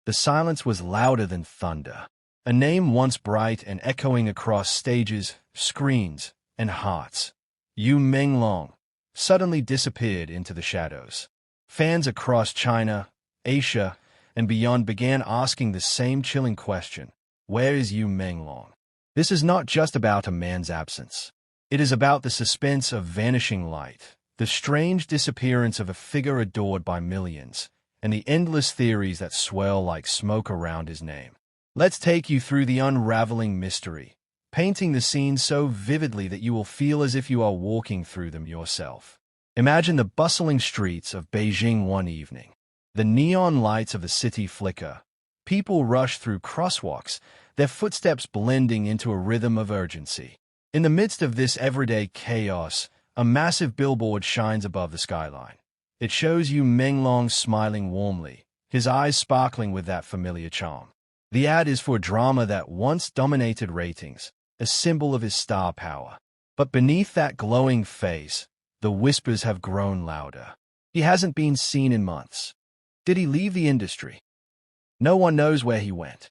The silence was louder than thunder. A name once bright and echoing across stages, screens, and hearts. Menglong suddenly disappeared into the shadows. Fans across China, Asia, and beyond began asking the same chilling question: where is Menglong? This is not just about a man's absence. It is about the suspense of vanishing light, the strange disappearance of a figure adored by millions, and the endless theories that swirl like smoke around his name. Let's take you through the unraveling mystery, painting the scene so vividly that you will feel as if you are walking through them yourself. Imagine the bustling streets of Beijing one evening. The neon lights of the city flicker. People rush through crosswalks, their footsteps blending into a rhythm of urgency. In the midst of this everyday chaos, a massive billboard shines above the skyline. It shows Menglong smiling warmly, his eyes sparkling with that familiar charm. The ad is for a drama that once dominated ratings, a symbol of his star power. But beneath that glowing face, the whispers have grown louder. He hasn't been seen in months. Did he leave the industry? No one knows where he went.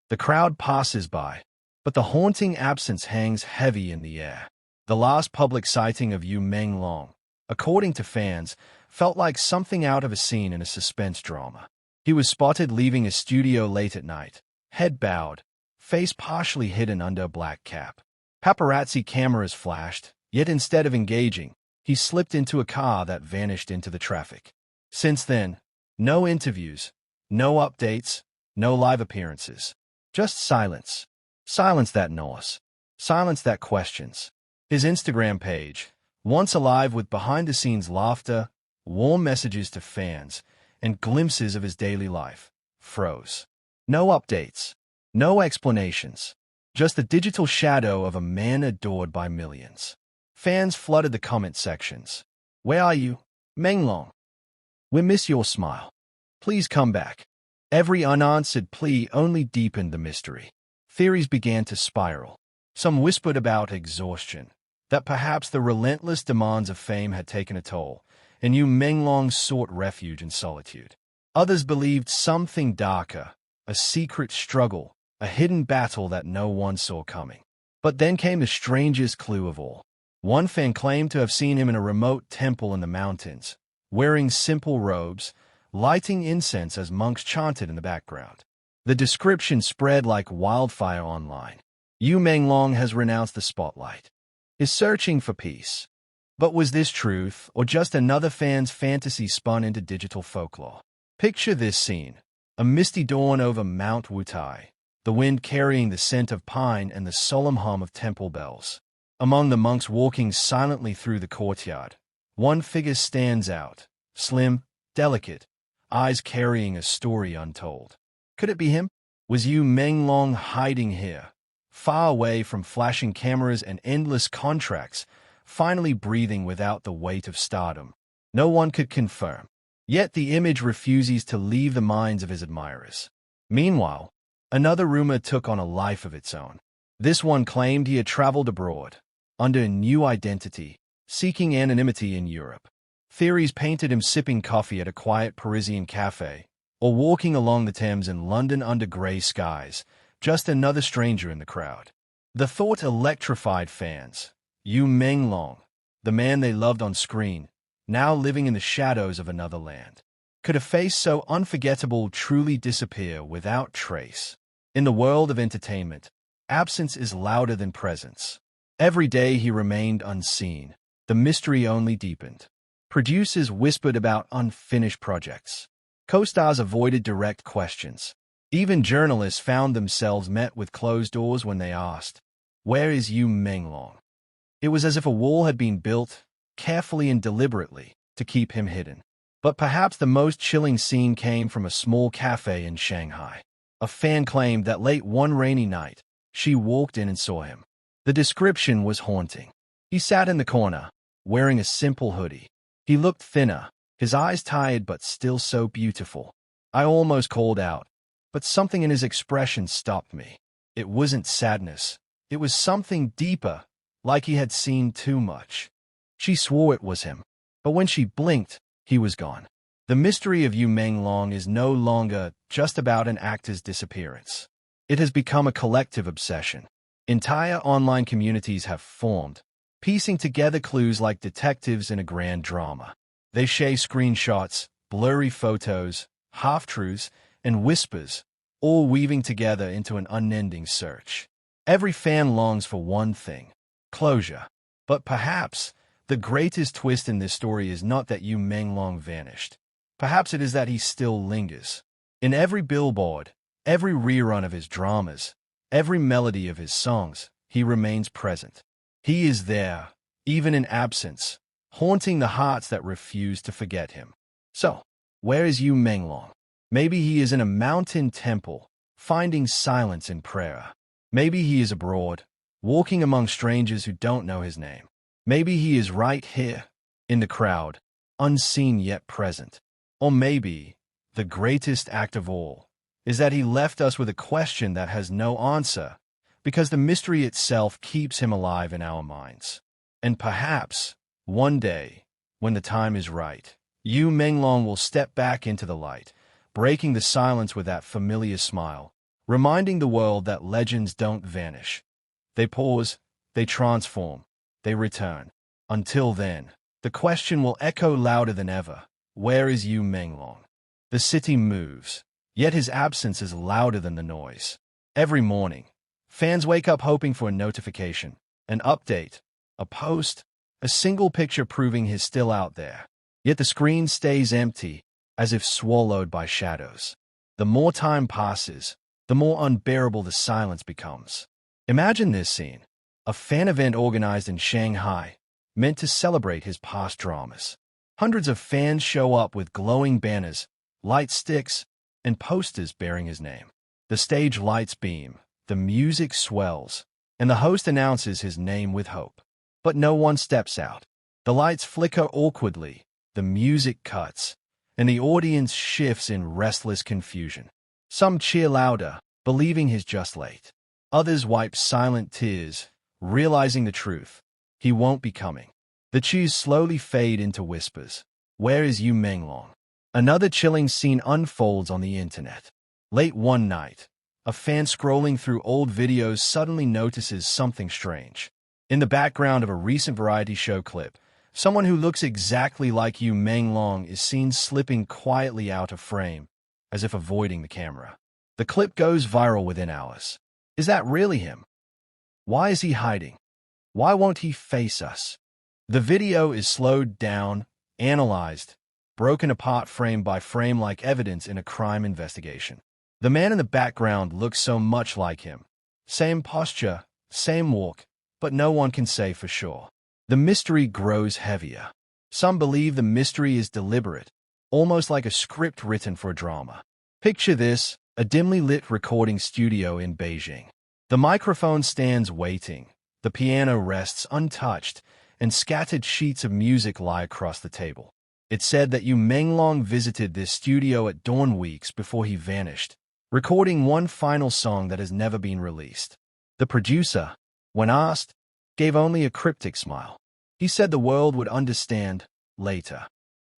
The crowd passes by, but the haunting absence hangs heavy in the air. The last public sighting of Menglong, according to fans, felt like something out of a scene in a suspense drama. He was spotted leaving a studio late at night, head bowed, face partially hidden under a black cap. Paparazzi cameras flashed, yet instead of engaging, he slipped into a car that vanished into the traffic. Since then, no interviews, no updates, no live appearances. Just silence. Silence that gnaws. Silence that questions. His Instagram page, once alive with behind-the-scenes laughter, warm messages to fans, and glimpses of his daily life, froze. No updates. No explanations. Just the digital shadow of a man adored by millions. Fans flooded the comment sections. Where are you, Menglong? We miss your smile. Please come back. Every unanswered plea only deepened the mystery. Theories began to spiral. Some whispered about exhaustion, that perhaps the relentless demands of fame had taken a toll, and Menglong sought refuge in solitude. Others believed something darker, a secret struggle, a hidden battle that no one saw coming. But then came the strangest clue of all. One fan claimed to have seen him in a remote temple in the mountains, wearing simple robes, lighting incense as monks chanted in the background. The description spread like wildfire online. Menglong has renounced the spotlight, is searching for peace. But was this truth, or just another fan's fantasy spun into digital folklore? Picture this scene. A misty dawn over Mount Wutai, the wind carrying the scent of pine and the solemn hum of temple bells. Among the monks walking silently through the courtyard, one figure stands out, slim, delicate, eyes carrying a story untold. Could it be him? Was Menglong hiding here, far away from flashing cameras and endless contracts, finally breathing without the weight of stardom? No one could confirm. Yet the image refuses to leave the minds of his admirers. Meanwhile, another rumor took on a life of its own. This one claimed he had traveled abroad, under a new identity, seeking anonymity in Europe. Theories painted him sipping coffee at a quiet Parisian cafe, or walking along the Thames in London under grey skies, just another stranger in the crowd. The thought electrified fans. Menglong, the man they loved on screen, now living in the shadows of another land. Could a face so unforgettable truly disappear without trace? In the world of entertainment, absence is louder than presence. Every day he remained unseen. The mystery only deepened. Producers whispered about unfinished projects. Co-stars avoided direct questions. Even journalists found themselves met with closed doors when they asked, "Where is Menglong?" It was as if a wall had been built, carefully and deliberately, to keep him hidden. But perhaps the most chilling scene came from a small cafe in Shanghai. A fan claimed that late one rainy night, she walked in and saw him. The description was haunting. He sat in the corner, wearing a simple hoodie. He looked thinner, his eyes tired but still so beautiful. I almost called out, but something in his expression stopped me. It wasn't sadness. It was something deeper, like he had seen too much. She swore it was him, but when she blinked, he was gone. The mystery of Menglong is no longer just about an actor's disappearance. It has become a collective obsession. Entire online communities have formed, piecing together clues like detectives in a grand drama. They share screenshots, blurry photos, half-truths, and whispers, all weaving together into an unending search. Every fan longs for one thing: closure. But perhaps the greatest twist in this story is not that Menglong vanished. Perhaps it is that he still lingers. In every billboard, every rerun of his dramas, every melody of his songs, he remains present. He is there, even in absence, haunting the hearts that refuse to forget him. So, where is Menglong? Maybe he is in a mountain temple, finding silence in prayer. Maybe he is abroad, walking among strangers who don't know his name. Maybe he is right here, in the crowd, unseen yet present. Or maybe, the greatest act of all, is that he left us with a question that has no answer, because the mystery itself keeps him alive in our minds. And perhaps, one day, when the time is right, Menglong will step back into the light, breaking the silence with that familiar smile, reminding the world that legends don't vanish. They pause, they transform, they return. Until then, the question will echo louder than ever: where is Menglong? The city moves, yet his absence is louder than the noise. Every morning, fans wake up hoping for a notification, an update, a post, a single picture proving he's still out there. Yet the screen stays empty, as if swallowed by shadows. The more time passes, the more unbearable the silence becomes. Imagine this scene: a fan event organized in Shanghai, meant to celebrate his past dramas. Hundreds of fans show up with glowing banners, light sticks, and posters bearing his name. The stage lights beam, the music swells, and the host announces his name with hope. But no one steps out. The lights flicker awkwardly, the music cuts, and the audience shifts in restless confusion. Some cheer louder, believing he's just late. Others wipe silent tears, realizing the truth: he won't be coming. The cheers slowly fade into whispers. Where is Menglong? Another chilling scene unfolds on the internet. Late one night, a fan scrolling through old videos suddenly notices something strange. In the background of a recent variety show clip, someone who looks exactly like Menglong is seen slipping quietly out of frame, as if avoiding the camera. The clip goes viral within hours. Is that really him? Why is he hiding? Why won't he face us? The video is slowed down, analyzed, broken apart frame by frame like evidence in a crime investigation. The man in the background looks so much like him. Same posture, same walk, but no one can say for sure. The mystery grows heavier. Some believe the mystery is deliberate, almost like a script written for a drama. Picture this: a dimly lit recording studio in Beijing. The microphone stands waiting, the piano rests untouched, and scattered sheets of music lie across the table. It's said that Menglong visited this studio at dawn weeks before he vanished, recording one final song that has never been released. The producer, when asked, gave only a cryptic smile. He said the world would understand later.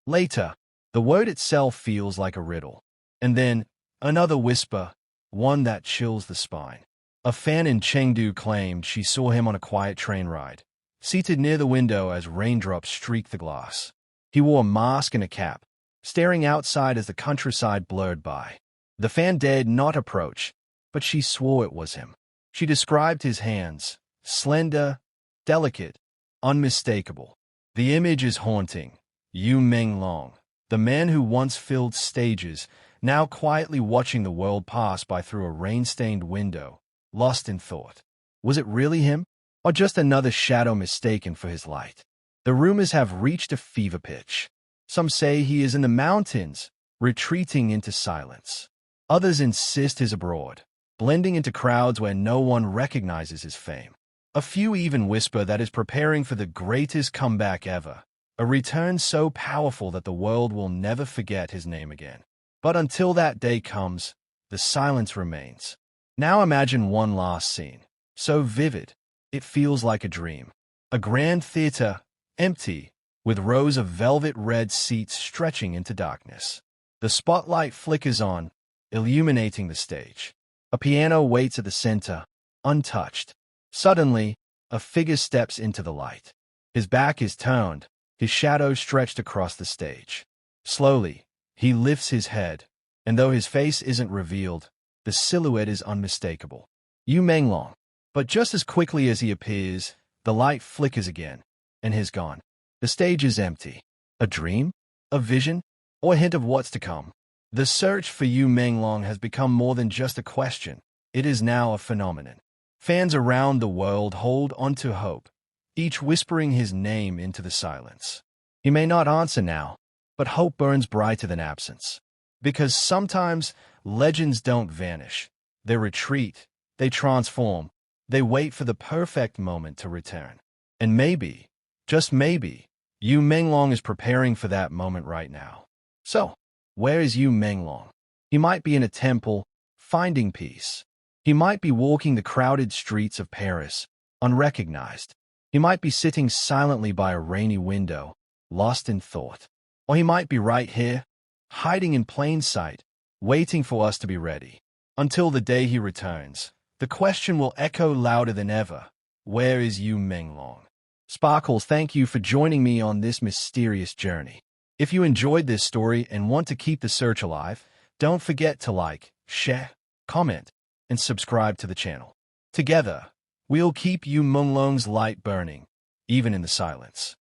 Later, the word itself feels like a riddle. And then, another whisper, one that chills the spine. A fan in Chengdu claimed she saw him on a quiet train ride, seated near the window as raindrops streaked the glass. He wore a mask and a cap, staring outside as the countryside blurred by. The fan dared not approach, but she swore it was him. She described his hands: slender, delicate, unmistakable. The image is haunting. Menglong, the man who once filled stages, now quietly watching the world pass by through a rain-stained window, lost in thought. Was it really him, or just another shadow mistaken for his light? The rumors have reached a fever pitch. Some say he is in the mountains, retreating into silence. Others insist he's abroad, blending into crowds where no one recognizes his fame. A few even whisper that he's preparing for the greatest comeback ever, a return so powerful that the world will never forget his name again. But until that day comes, the silence remains. Now imagine one last scene, so vivid, it feels like a dream. A grand theater, empty, with rows of velvet red seats stretching into darkness. The spotlight flickers on, illuminating the stage. A piano waits at the center, untouched. Suddenly, a figure steps into the light. His back is turned, his shadow stretched across the stage. Slowly, he lifts his head, and though his face isn't revealed, the silhouette is unmistakable. Menglong. But just as quickly as he appears, the light flickers again, and he's gone. The stage is empty. A dream? A vision? Or a hint of what's to come? The search for Menglong has become more than just a question. It is now a phenomenon. Fans around the world hold onto hope, each whispering his name into the silence. He may not answer now, but hope burns brighter than absence. Because sometimes legends don't vanish. They retreat, they transform, they wait for the perfect moment to return. And maybe, just maybe, Menglong is preparing for that moment right now. So, where is Menglong? He might be in a temple, finding peace. He might be walking the crowded streets of Paris, unrecognized. He might be sitting silently by a rainy window, lost in thought. Or he might be right here, hiding in plain sight, waiting for us to be ready. Until the day he returns, the question will echo louder than ever. Where is Menglong? Sparkles, thank you for joining me on this mysterious journey. If you enjoyed this story and want to keep the search alive, don't forget to like, share, comment, and subscribe to the channel. Together, we'll keep Menglong's light burning, even in the silence.